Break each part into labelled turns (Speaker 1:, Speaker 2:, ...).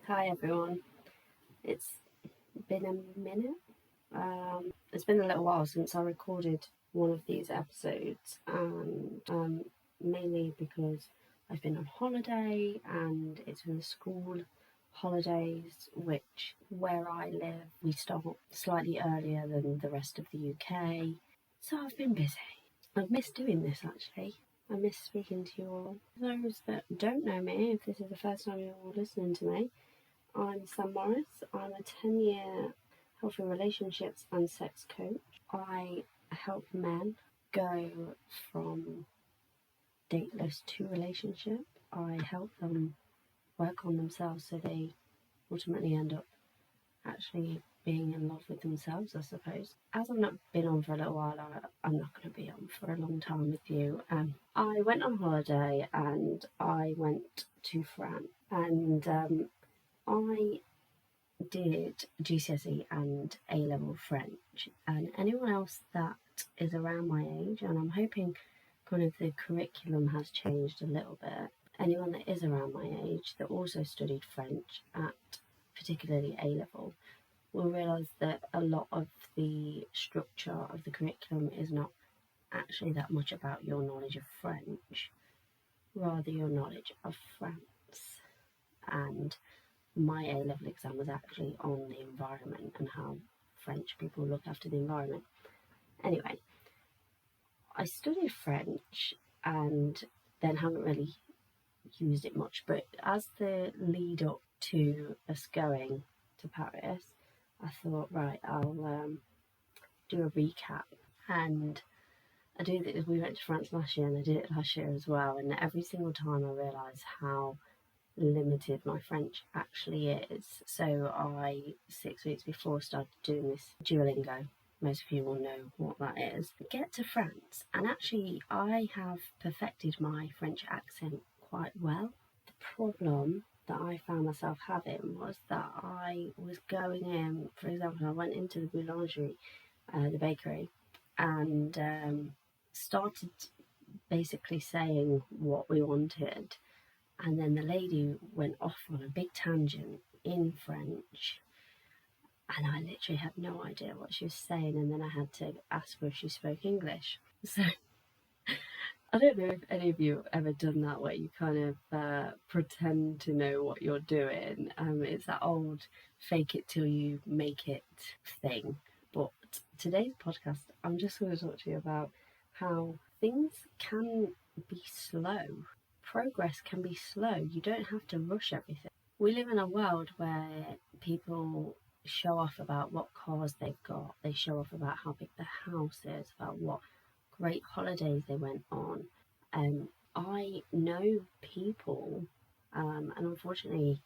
Speaker 1: Hi everyone, it's been a minute. It's been a little while since I recorded one of these episodes, and mainly because I've been on holiday and it's been the school holidays, which where I live we start slightly earlier than the rest of the UK. So I've been busy. I've missed doing this actually. I miss speaking to you all. For those that don't know me, if this is the first time you're listening to me, I'm SMr&x. I'm a 10-year healthy relationships and sex coach. I help men go from dateless to relationship. I help them work on themselves so they ultimately end up actually being in love with themselves, I suppose. As I've not been on for a little while, I'm not going to be on for a long time with you. I went on holiday and I went to France, and I did GCSE and A-level French, and anyone else that is around my age, and I'm hoping kind of the curriculum has changed a little bit, anyone that is around my age that also studied French at particularly A-level will realise that a lot of the structure of the curriculum is not actually that much about your knowledge of French, rather your knowledge of France. And my A-level exam was actually on the environment and how French people look after the environment. Anyway, I studied French and then haven't really used it much, but as the lead up to us going to Paris, I thought, right, I'll do a recap. And I do this. We went to France last year and I did it last year as well, and every single time I realised how limited my French actually is. So I, 6 weeks before, started doing this Duolingo. Most of you will know what that is. Get to France, and actually I have perfected my French accent quite well. The problem that I found myself having was that I was going in, for example, I went into the boulangerie, the bakery, and started basically saying what we wanted. And then the lady went off on a big tangent in French, and I literally had no idea what she was saying, and then I had to ask her if she spoke English. So I don't know if any of you have ever done that, where you kind of pretend to know what you're doing. It's that old fake it till you make it thing. But today's podcast, I'm just going to talk to you about how things can be slow. Progress can be slow. You don't have to rush everything. We live in a world where people show off about what cars they've got. They show off about how big the house is, about what great holidays they went on. I know people, and unfortunately,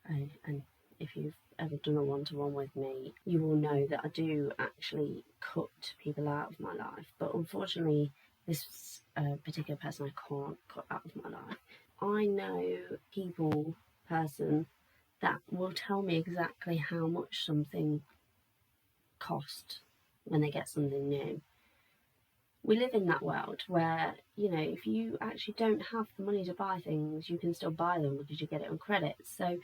Speaker 1: and if you've ever done a one-to-one with me, you will know that I do actually cut people out of my life. But unfortunately, this particular person I can't cut out of my life. I know person that will tell me exactly how much something cost when they get something new. We live in that world where, if you actually don't have the money to buy things, you can still buy them because you get it on credit. So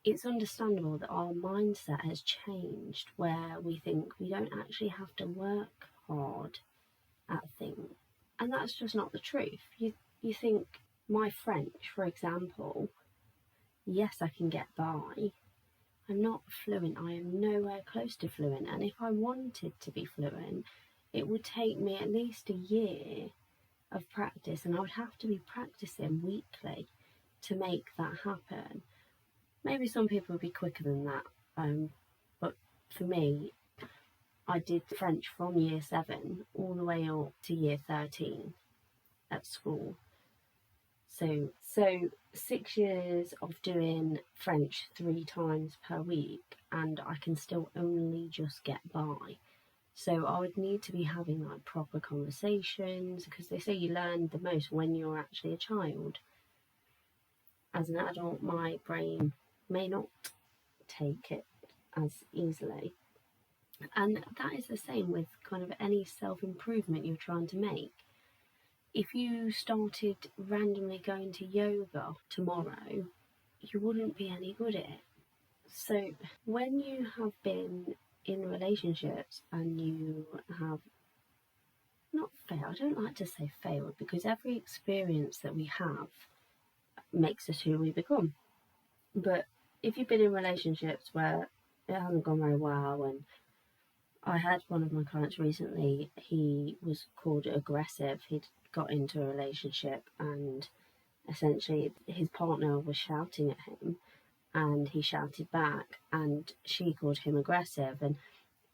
Speaker 1: it's understandable that our mindset has changed, where we think we don't actually have to work hard at things. And that's just not the truth. You think, my French, for example, yes, I can get by. I'm not fluent. I am nowhere close to fluent. And if I wanted to be fluent, it would take me at least a year of practice, and I would have to be practicing weekly to make that happen. Maybe some people would be quicker than that, but for me, I did French from year 7 all the way up to year 13 at school. So 6 years of doing French 3 times per week, and I can still only just get by. So I would need to be having like proper conversations, because they say you learn the most when you're actually a child. As an adult, my brain may not take it as easily. And that is the same with kind of any self-improvement you're trying to make. If you started randomly going to yoga tomorrow, you wouldn't be any good at it. So when you have been in relationships and you have not failed, I don't like to say failed, because every experience that we have makes us who we become. But if you've been in relationships where it hasn't gone very well, and I had one of my clients recently, he was called aggressive. He'd got into a relationship and essentially his partner was shouting at him and he shouted back and she called him aggressive. And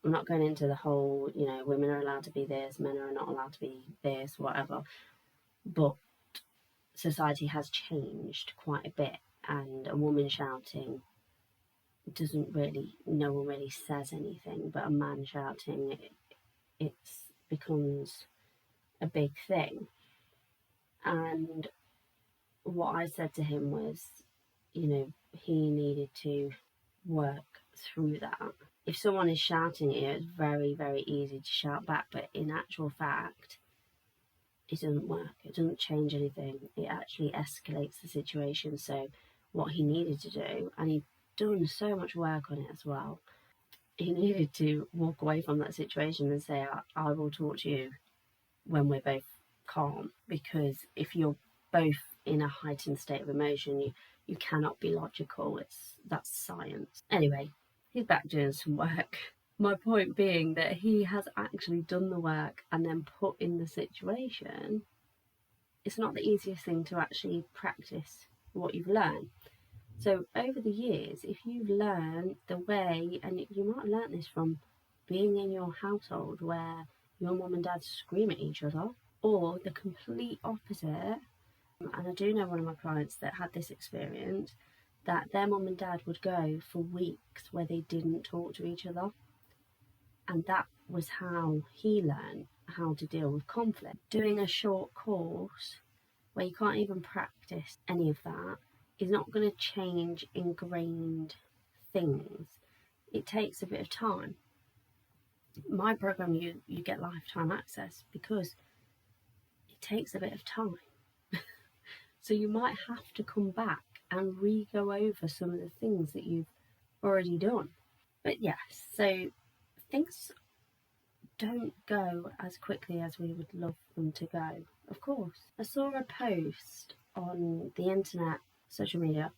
Speaker 1: I'm not going into the whole, women are allowed to be this, men are not allowed to be this, whatever. But society has changed quite a bit, and a woman shouting no one really says anything, but a man shouting, it becomes a big thing. And what I said to him was, he needed to work through that. If someone is shouting at you, it's very, very easy to shout back, but in actual fact, it doesn't work. It doesn't change anything. It actually escalates the situation. So what he needed to do, and he'd done so much work on it as well, he needed to walk away from that situation and say, I will talk to you when we're both calm, because if you're both in a heightened state of emotion, you cannot be logical. That's science. Anyway, he's back doing some work. My point being that he has actually done the work and then put in the situation. It's not the easiest thing to actually practice what you've learned. So over the years, if you've learned the way, and you might have learned this from being in your household where your mum and dad scream at each other, or the complete opposite. And I do know one of my clients that had this experience, that their mum and dad would go for weeks where they didn't talk to each other. And that was how he learned how to deal with conflict. Doing a short course where you can't even practice any of that is not going to change ingrained things. It takes a bit of time. My program, you get lifetime access because it takes a bit of time. So you might have to come back and re-go over some of the things that you've already done. But yes, so things don't go as quickly as we would love them to go, of course. I saw a post on the internet, social media,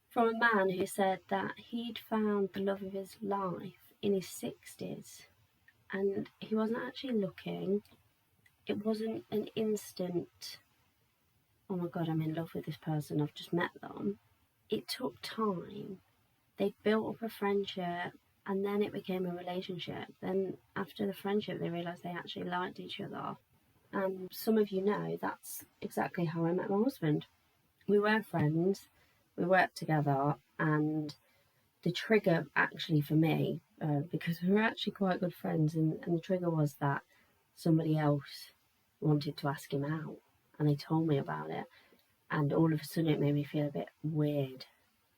Speaker 1: from a man who said that he'd found the love of his life in his 60s and he wasn't actually looking. It wasn't an instant, oh my God, I'm in love with this person, I've just met them. It took time. They built up a friendship and then it became a relationship. Then after the friendship, they realised they actually liked each other. And some of you know that's exactly how I met my husband. We were friends, we worked together, and the trigger actually for me, because we were actually quite good friends, and the trigger was that somebody else wanted to ask him out and they told me about it, and all of a sudden it made me feel a bit weird,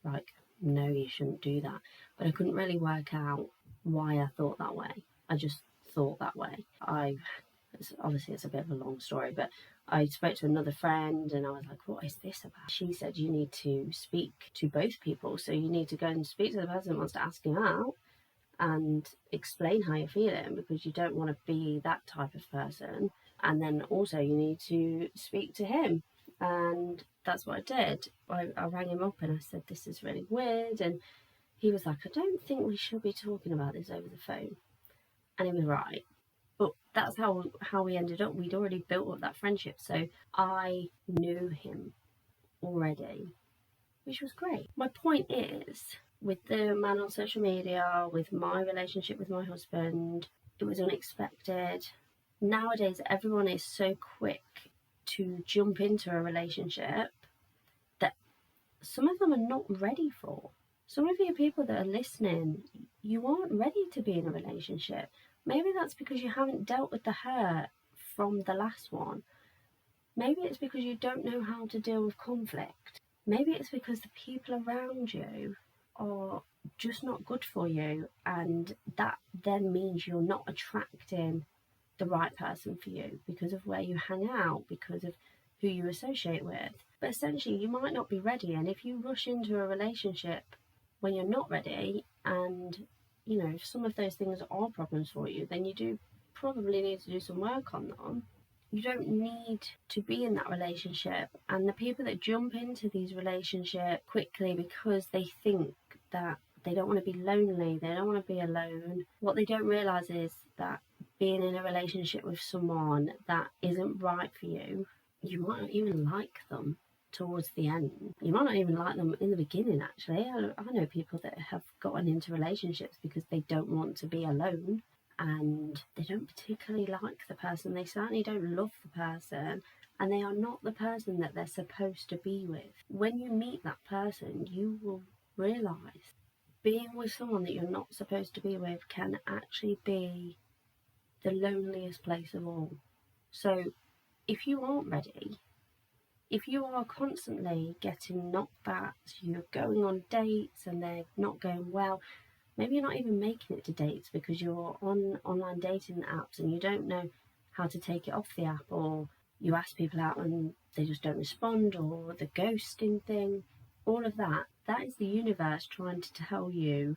Speaker 1: like, no, you shouldn't do that. But I couldn't really work out why I thought that way. I just thought that way. Obviously it's a bit of a long story, but I spoke to another friend and I was like, what is this about? She said, you need to speak to both people. So you need to go and speak to the person who wants to ask him out and explain how you're feeling, because you don't want to be that type of person. And then also you need to speak to him. And that's what I did. I rang him up and I said, this is really weird. And he was like, I don't think we should be talking about this over the phone. And he was right. But that's how we ended up. We'd already built up that friendship. So I knew him already, which was great. My point is, with the man on social media, with my relationship with my husband, it was unexpected. Nowadays, everyone is so quick to jump into a relationship that some of them are not ready for. Some of you people that are listening, you aren't ready to be in a relationship. Maybe that's because you haven't dealt with the hurt from the last one. Maybe it's because you don't know how to deal with conflict. Maybe it's because the people around you are just not good for you, and that then means you're not attracting the right person for you because of where you hang out, because of who you associate with. But essentially, you might not be ready, and if you rush into a relationship when you're not ready, and if some of those things are problems for you, then you do probably need to do some work on them. You don't need to be in that relationship. And the people that jump into these relationships quickly because they think that they don't want to be lonely, they don't want to be alone, what they don't realise is that being in a relationship with someone that isn't right for you, you might not even like them towards the end. You might not even like them in the beginning, actually. I know people that have gotten into relationships because they don't want to be alone, and they don't particularly like the person. They certainly don't love the person, and they are not the person that they're supposed to be with. When you meet that person, you will realise being with someone that you're not supposed to be with can actually be the loneliest place of all. So if you aren't ready, if you are constantly getting knockbacks, you're going on dates and they're not going well, maybe you're not even making it to dates because you're on online dating apps and you don't know how to take it off the app, or you ask people out and they just don't respond, or the ghosting thing, all of that is the universe trying to tell you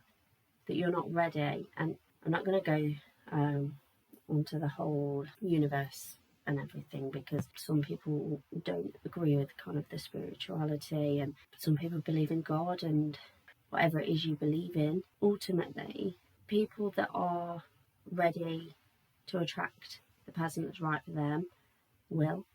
Speaker 1: that you're not ready. And I'm not going to go onto the whole universe and everything, because some people don't agree with kind of the spirituality, and some people believe in God and whatever it is you believe in. Ultimately, people that are ready to attract the person that's right for them will.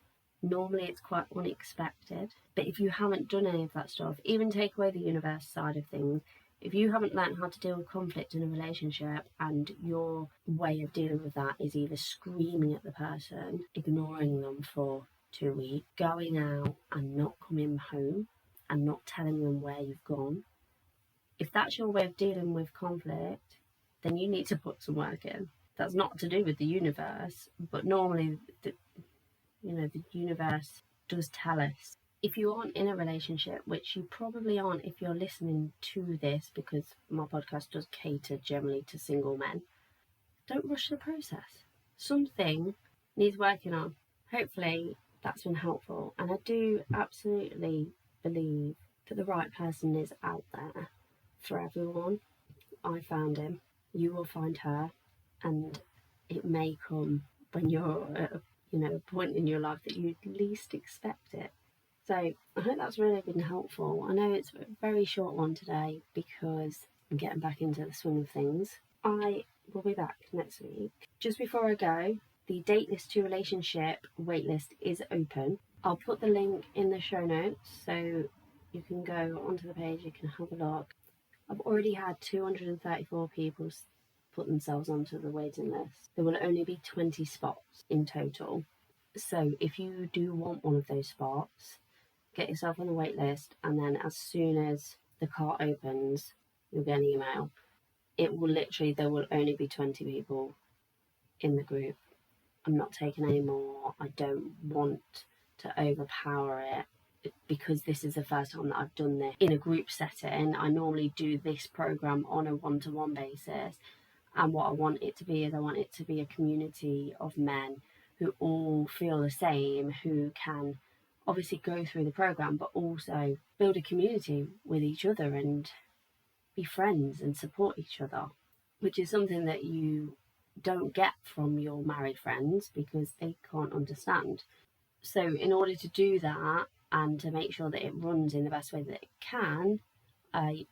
Speaker 1: Normally it's quite unexpected, but if you haven't done any of that stuff, even take away the universe side of things, if you haven't learned how to deal with conflict in a relationship and your way of dealing with that is either screaming at the person, ignoring them for 2 weeks, going out and not coming home and not telling them where you've gone, if that's your way of dealing with conflict, then you need to put some work in. That's not to do with the universe, but normally the universe does tell us. If you aren't in a relationship, which you probably aren't if you're listening to this, because my podcast does cater generally to single men, don't rush the process. Something needs working on. Hopefully that's been helpful, and I do absolutely believe that the right person is out there for everyone. I found him, you will find her, and it may come when you're at a point in your life that you least expect it. So I hope that's really been helpful. I know it's a very short one today because I'm getting back into the swing of things. I will be back next week. Just before I go, the Dateless to Relationship waitlist is open. I'll put the link in the show notes so you can go onto the page, you can have a look. I've already had 234 people put themselves onto the waiting list. There will only be 20 spots in total. So if you do want one of those spots, get yourself on the wait list, and then as soon as the cart opens, you'll get an email. There will only be 20 people in the group. I'm not taking any more. I don't want to overpower it, because this is the first time that I've done this in a group setting. I normally do this program on a one-to-one basis, and what I want it to be is I want it to be a community of men who all feel the same, who can obviously go through the program but also build a community with each other and be friends and support each other, which is something that you don't get from your married friends because they can't understand. So in order to do that and to make sure that it runs in the best way that it can, I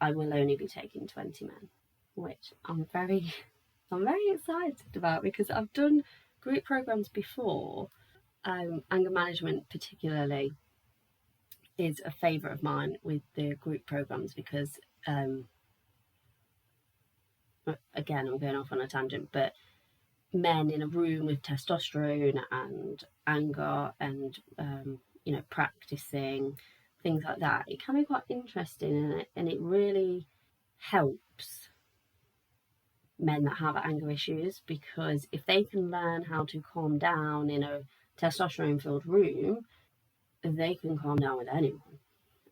Speaker 1: will only be taking 20 men, which I'm very excited about, because I've done group programs before. Anger management particularly is a favourite of mine with the group programs, because again, I'm going off on a tangent, but men in a room with testosterone and anger and practicing things like that, it can be quite interesting, and it really helps men that have anger issues, because if they can learn how to calm down in a testosterone filled room, they can calm down with anyone.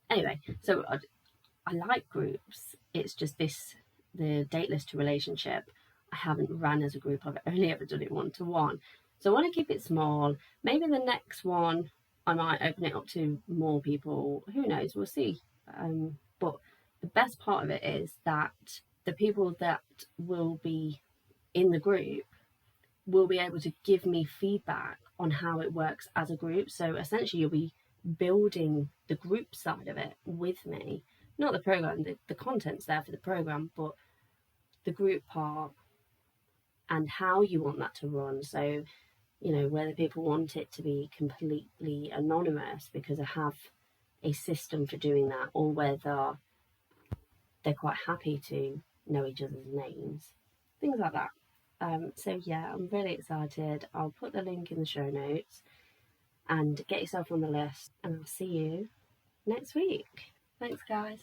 Speaker 1: Anyway, so I like groups. It's just the Dateless to Relationship, I haven't ran as a group. I've only ever done it one-to-one. So I want to keep it small. Maybe the next one I might open it up to more people. Who knows? We'll see. But the best part of it is that the people that will be in the group will be able to give me feedback on how it works as a group. So essentially, you'll be building the group side of it with me. Not the program, the content's there for the program, but the group part and how you want that to run. So, you know, whether people want it to be completely anonymous because I have a system for doing that, or whether they're quite happy to know each other's names, things like that. So yeah, I'm really excited. I'll put the link in the show notes and get yourself on the list, and I'll see you next week. Thanks, guys.